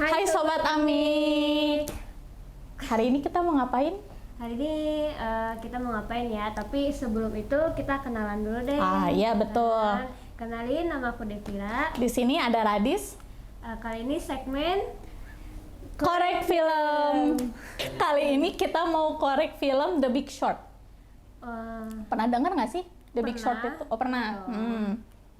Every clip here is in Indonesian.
Hai Sobat Amik. Hari ini kita mau ngapain? Hari ini kita mau ngapain ya? Tapi sebelum itu kita kenalan dulu deh. Iya betul. Kenalin, nama aku Devira. Di sini ada Radis. Kali ini segmen Korek Film. Kali ini kita mau korek film The Big Short. Pernah dengar nggak sih The Big Short itu? Oh pernah.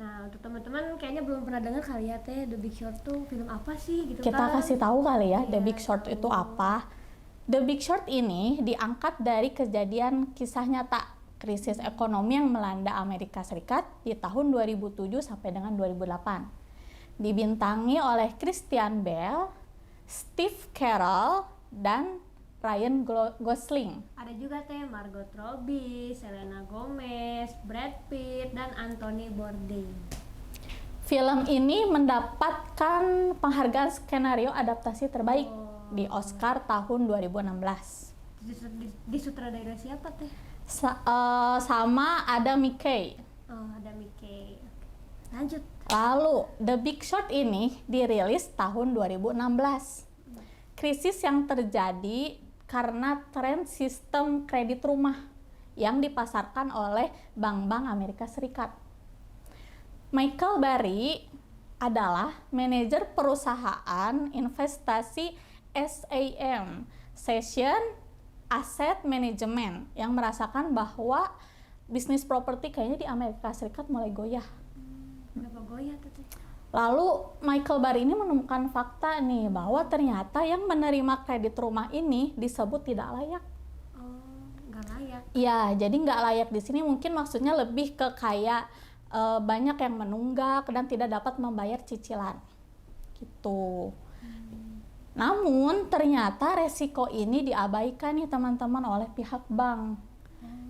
Nah, untuk teman-teman kayaknya belum pernah dengar kali ya teh, The Big Short tuh film apa sih gitu Kita kan? kasih tahu kali ya The Iya, Big Short itu apa. The Big Short ini diangkat dari kejadian kisah nyata krisis ekonomi yang melanda Amerika Serikat di tahun 2007 sampai dengan 2008. Dibintangi oleh Christian Bale, Steve Carell, dan Ryan Gosling. Ada juga teh Margot Robbie, Selena Gomez, Brad Pitt, dan Anthony Bourdain. Film ini mendapatkan penghargaan skenario adaptasi terbaik di Oscar tahun 2016. Disutradara siapa teh? Sama ada Mickey. Oh, ada Mickey. Lanjut. Lalu, The Big Short ini dirilis tahun 2016. Krisis yang terjadi karena tren sistem kredit rumah yang dipasarkan oleh bank-bank Amerika Serikat. Michael Burry adalah manajer perusahaan investasi SAM, Session Asset Management, yang merasakan bahwa bisnis properti kayaknya di Amerika Serikat mulai goyah. Kenapa goyah tuh teh? Lalu Michael Burry ini menemukan fakta nih bahwa ternyata yang menerima kredit rumah ini disebut tidak layak. Oh, nggak layak. Ya, jadi nggak layak di sini mungkin maksudnya lebih ke kayak banyak yang menunggak dan tidak dapat membayar cicilan, gitu. Namun ternyata resiko ini diabaikan nih teman-teman oleh pihak bank.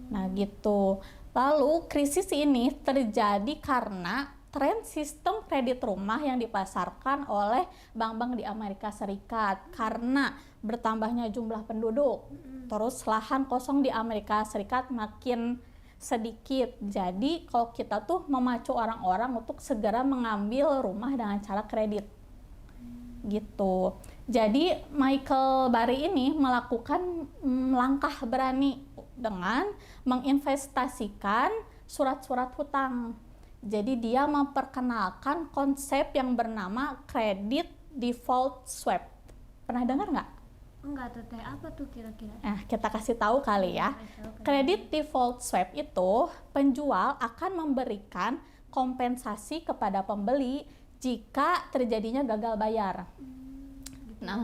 Nah gitu. Lalu krisis ini terjadi karena tren sistem kredit rumah yang dipasarkan oleh bank-bank di Amerika Serikat karena bertambahnya jumlah penduduk. Terus lahan kosong di Amerika Serikat makin sedikit. Jadi kalau kita tuh memacu orang-orang untuk segera mengambil rumah dengan cara kredit. Gitu. Jadi Michael Burry ini melakukan langkah berani dengan menginvestasikan surat-surat hutang. Jadi dia memperkenalkan konsep yang bernama credit default swap. Pernah dengar nggak? Enggak tuh teh, apa tuh kira-kira? Nah, kita kasih tahu kali ya. Credit default swap itu penjual akan memberikan kompensasi kepada pembeli jika terjadinya gagal bayar. Nah,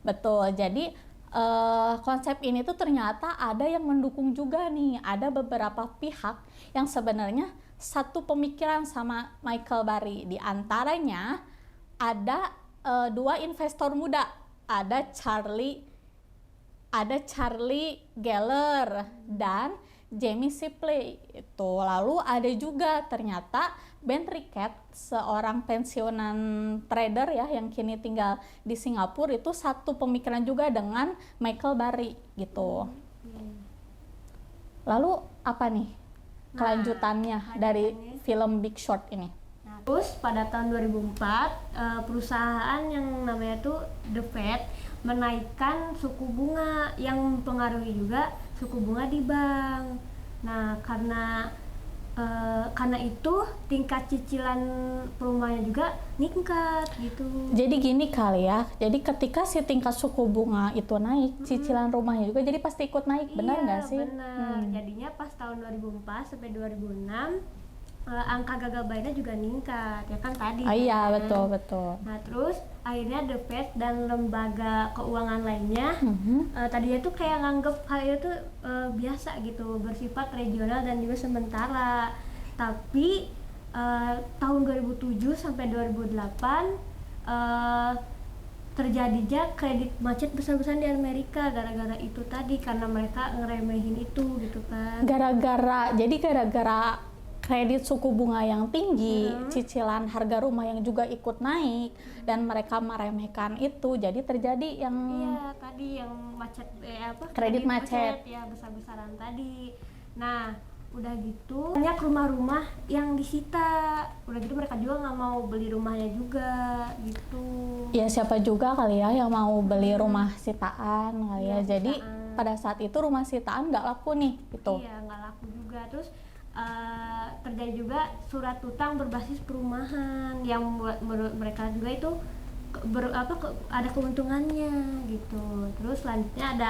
betul. Jadi konsep ini tuh ternyata ada yang mendukung juga nih. Ada beberapa pihak yang sebenarnya satu pemikiran sama Michael Burry. Di antaranya ada dua investor muda, ada Charlie Geller dan Jamie Shipley itu. Lalu ada juga ternyata Ben Rickett, seorang pensiunan trader ya yang kini tinggal di Singapura, itu satu pemikiran juga dengan Michael Burry gitu. Lalu apa nih kelanjutannya dari film Big Short ini? Nah, terus pada tahun 2004 perusahaan yang namanya tuh The Fed menaikkan suku bunga yang mempengaruhi juga suku bunga di bank. Nah, karena itu tingkat cicilan perumahannya juga meningkat gitu. Jadi gini kali ya. Jadi ketika si tingkat suku bunga itu naik, cicilan rumahnya juga jadi pasti ikut naik. Benar nggak sih? Benar. Jadinya pas tahun 2004 sampai 2006 angka gagal bayarnya juga meningkat, ya kan tadi. Iya, betul. Nah, terus akhirnya The Fed dan lembaga keuangan lainnya tadinya tuh kayak nganggep hal itu tuh biasa gitu, bersifat regional dan juga sementara. Tapi tahun 2007 sampai 2008 terjadinya kredit macet besar-besaran di Amerika gara-gara itu tadi, karena mereka ngeremehin itu gitu kan. Gara-gara kredit suku bunga yang tinggi, cicilan harga rumah yang juga ikut naik, dan mereka meremehkan itu, jadi terjadi yang tadi yang macet kredit macet ya besar-besaran tadi. Nah, Udah gitu banyak rumah-rumah yang disita, udah gitu mereka juga nggak mau beli rumahnya juga gitu. Ya siapa juga kali ya yang mau beli rumah sitaan kali ya. Iya, Jadi sitaan. pada saat itu rumah sitaan nggak laku nih gitu. Iya, nggak laku juga. Terus terjadi juga surat utang berbasis perumahan yang menurut mereka juga itu ada keuntungannya gitu. Terus selanjutnya ada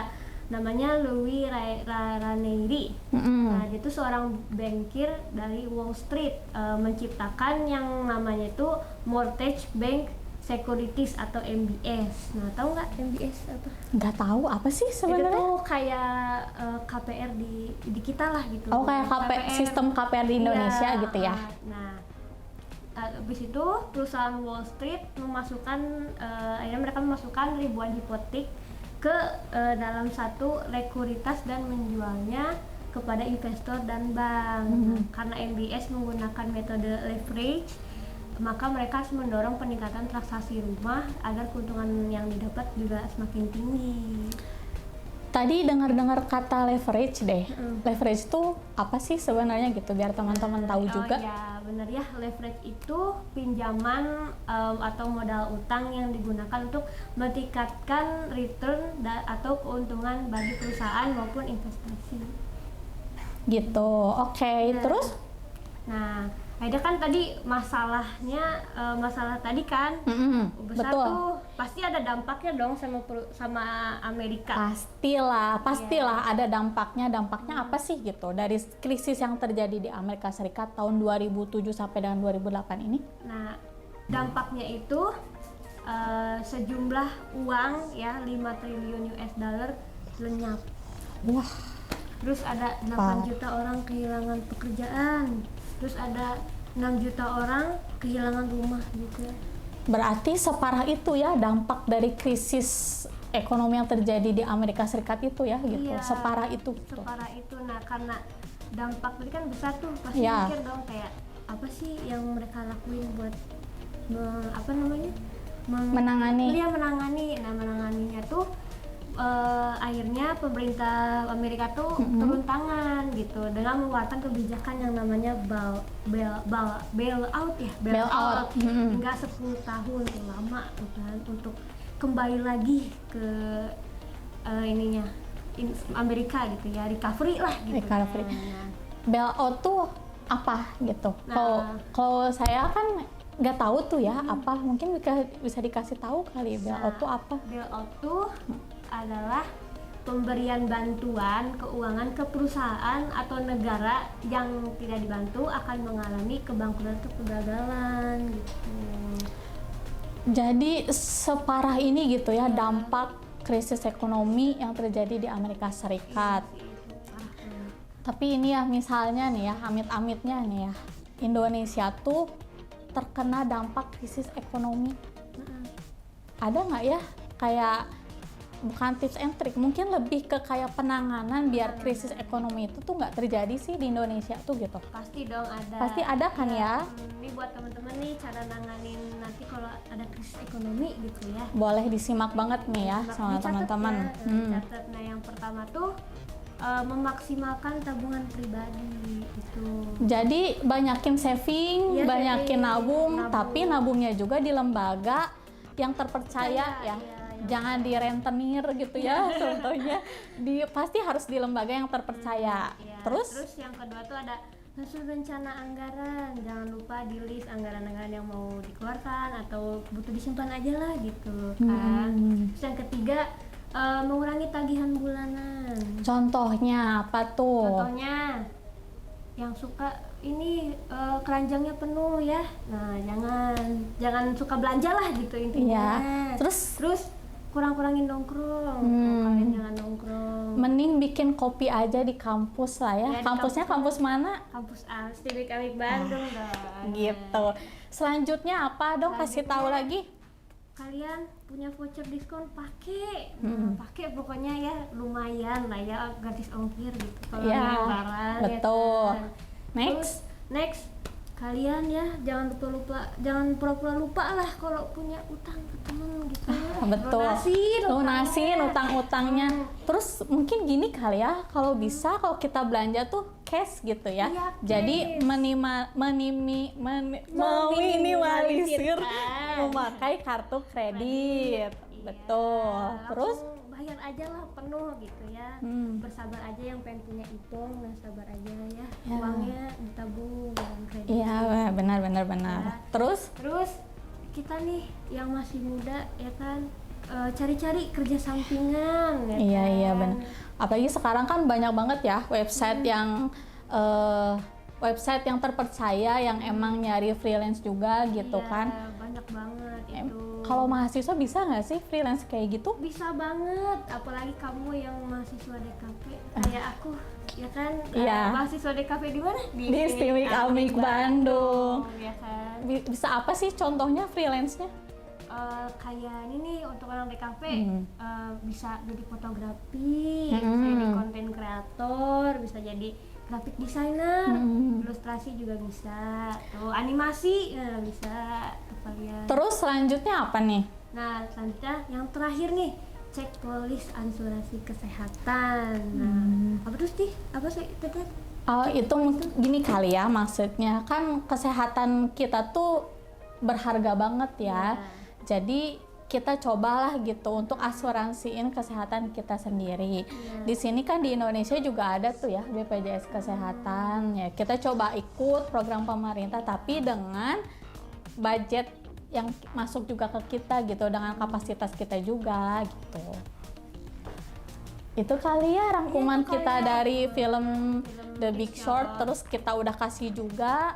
namanya Louis Ranieri. Nah, dia itu seorang bankir dari Wall Street, menciptakan yang namanya itu Mortgage Bank Securities atau MBS. Nah, tahu nggak MBS apa? Nggak tahu apa sih Itu sebenarnya? tuh kayak KPR di kita lah gitu. Oh, kayak sistem KPR di Indonesia Iya, gitu ya? Nah, habis itu perusahaan Wall Street akhirnya mereka memasukkan ribuan hipotek ke dalam satu sekuritas dan menjualnya kepada investor dan bank. Nah, karena MBS menggunakan metode leverage, maka mereka harus mendorong peningkatan transaksi rumah agar keuntungan yang didapat juga semakin tinggi. Tadi dengar-dengar kata leverage deh. Leverage itu apa sih sebenarnya gitu biar teman-teman tahu juga. Oh ya, benar ya. Leverage itu pinjaman atau modal utang yang digunakan untuk meningkatkan return atau keuntungan bagi perusahaan maupun investasi. Gitu. Oke, terus? Nah, ada kan tadi masalah tadi kan besar betul. tuh, pasti ada dampaknya dong sama Amerika. Pastilah ada dampaknya. Dampaknya apa sih gitu dari krisis yang terjadi di Amerika Serikat tahun 2007 sampai dengan 2008 ini? Nah, dampaknya itu sejumlah uang ya 5 triliun US dollar lenyap. Wah, Terus ada 8 juta orang kehilangan pekerjaan. Terus ada 6 juta orang kehilangan rumah juga. berarti separah itu ya dampak dari krisis ekonomi yang terjadi di Amerika Serikat itu ya gitu. Iya, Separah itu. Separah itu. Nah, karena dampak tadi kan besar tuh, pasti Iya. mikir dong kayak apa sih yang mereka lakuin buat Menangani. Iya, menangani. Nah, menanganinya tuh akhirnya pemerintah Amerika tuh turun tangan gitu dengan mengeluarkan kebijakan yang namanya bailout ya, Bailout. hingga 10 tahun lama tuh kan untuk kembali lagi ke Amerika gitu ya, recovery lah gitu. Recovery. Nah, Bailout tuh apa gitu? Nah. Kalau saya kan nggak tahu tuh ya apa, mungkin bisa dikasih tahu kali bailout tuh apa? bailout tuh adalah pemberian bantuan keuangan ke perusahaan atau negara yang tidak dibantu akan mengalami kebangkrutan atau kegagalan gitu. Jadi separah ini gitu ya dampak krisis ekonomi yang terjadi di Amerika Serikat. Tapi ini ya misalnya nih ya, amit-amitnya nih ya, Indonesia tuh terkena dampak krisis ekonomi. Ada nggak ya kayak, bukan tips and trick, mungkin lebih ke kayak penanganan biar krisis ekonomi itu tuh nggak terjadi sih di Indonesia tuh gitu? Pasti dong ada. Pasti ada kan ya? Ini buat teman-teman nih cara nanganin nanti kalau ada krisis ekonomi gitu ya. Boleh disimak banget nih ya sama Dicatat teman-teman. ya, catat. Nah, yang pertama tuh memaksimalkan tabungan pribadi gitu. Jadi banyakin saving, Iya, banyakin saving, nabung, nabung. tapi nabungnya juga di lembaga yang terpercaya ya. Iya. Jangan di rentenir gitu ya contohnya. Pasti harus di lembaga yang terpercaya. Iya. Terus yang kedua tuh ada susun rencana anggaran. Jangan lupa di list anggaran-anggaran yang mau dikeluarkan atau butuh disimpan aja lah gitu kan. Terus yang ketiga mengurangi tagihan bulanan. contohnya apa tuh? Contohnya yang suka ini keranjangnya penuh ya. Nah, jangan suka belanja lah gitu intinya. Iya. Terus kurang-kurangin nongkrong. Kalian jangan nongkrong. mending bikin kopi aja di kampus lah ya. Ya, di Kampusnya kampus mana? Kampus Astik Bandung dong. Gitu. Selanjutnya apa dong? Kasih tahu lagi. Kalian punya voucher diskon pakai. Nah, pakai pokoknya ya, lumayan lah ya, gratis ongkir gitu kalau Ya, naik barang. betul. Ya kan? Next. Next, kalian ya jangan pura-pura lupa lah kalau punya utang ke temen gitu. betul. Lunasin utang-utangnya. Terus mungkin gini kali ya, kalau bisa kalau kita belanja tuh cash gitu ya. Iya, Jadi meminimalisir memakai kartu kredit. Betul. Iya, Terus langsung bayar aja lah penuh gitu ya. Bersabar aja, yang pengen punya hitung, nah sabar aja ya. Ya. Uangnya ditabung dalam kredit. iya benar. Ya. Terus Terus kita nih yang masih muda ya kan, cari-cari kerja sampingan ya iya kan? iya benar. Apalagi sekarang kan banyak banget ya website yang terpercaya yang emang nyari freelance juga gitu Iya, kan. banyak banget itu. Kalau mahasiswa bisa nggak sih freelance kayak gitu? Bisa banget, apalagi kamu yang mahasiswa DKP kayak aku ya kan. Iya. Mahasiswa DKP di mana? Di Stimik Amik Bandung. ya kan. Bisa apa sih contohnya freelance-nya? Kayak ini nih untuk orang DKP, bisa jadi fotografi, Hmm. bisa jadi konten kreator, bisa jadi graphic designer, ilustrasi juga bisa, tuh animasi bisa kalian. Terus selanjutnya apa nih? Nah selanjutnya yang terakhir nih, cek polis asuransi kesehatan. Nah apa tuh sih? Apa sih itu kan? Itu gini kali ya, maksudnya kan kesehatan kita tuh berharga banget ya. Jadi kita cobalah gitu untuk asuransiin kesehatan kita sendiri. Di sini kan di Indonesia juga ada tuh ya BPJS Kesehatan. Ya kita coba ikut program pemerintah tapi dengan budget yang masuk juga ke kita gitu, dengan kapasitas kita juga gitu. Itu kali ya rangkuman kita dari film The Big Short. Terus kita udah kasih juga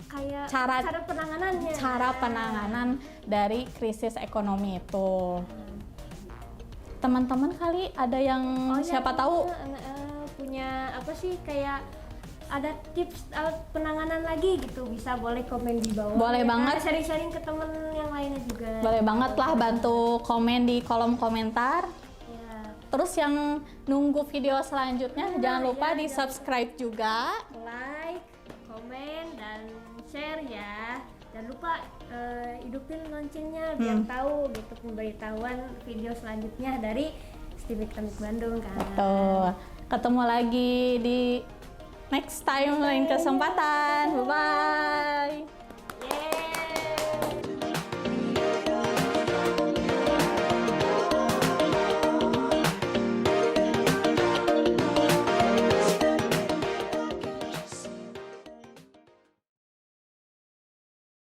Kayak cara penanganannya. Cara penanganan dari krisis ekonomi itu. Teman-teman kali ada yang siapa tahu punya apa sih, kayak ada tips penanganan lagi gitu, bisa boleh komen di bawah. Boleh ya banget. kan? Sharing-sharing ke temen yang lainnya juga. Boleh banget lah, bantu komen di kolom komentar. Ya. Terus yang nunggu video selanjutnya jangan lupa di subscribe juga. Like, komen, dan share ya. Jangan lupa hidupin loncengnya biar tahu gitu pemberitahuan video selanjutnya dari Stimik Amik Bandung kan. Tuh, ketemu lagi di next time lain kesempatan. Bye bye.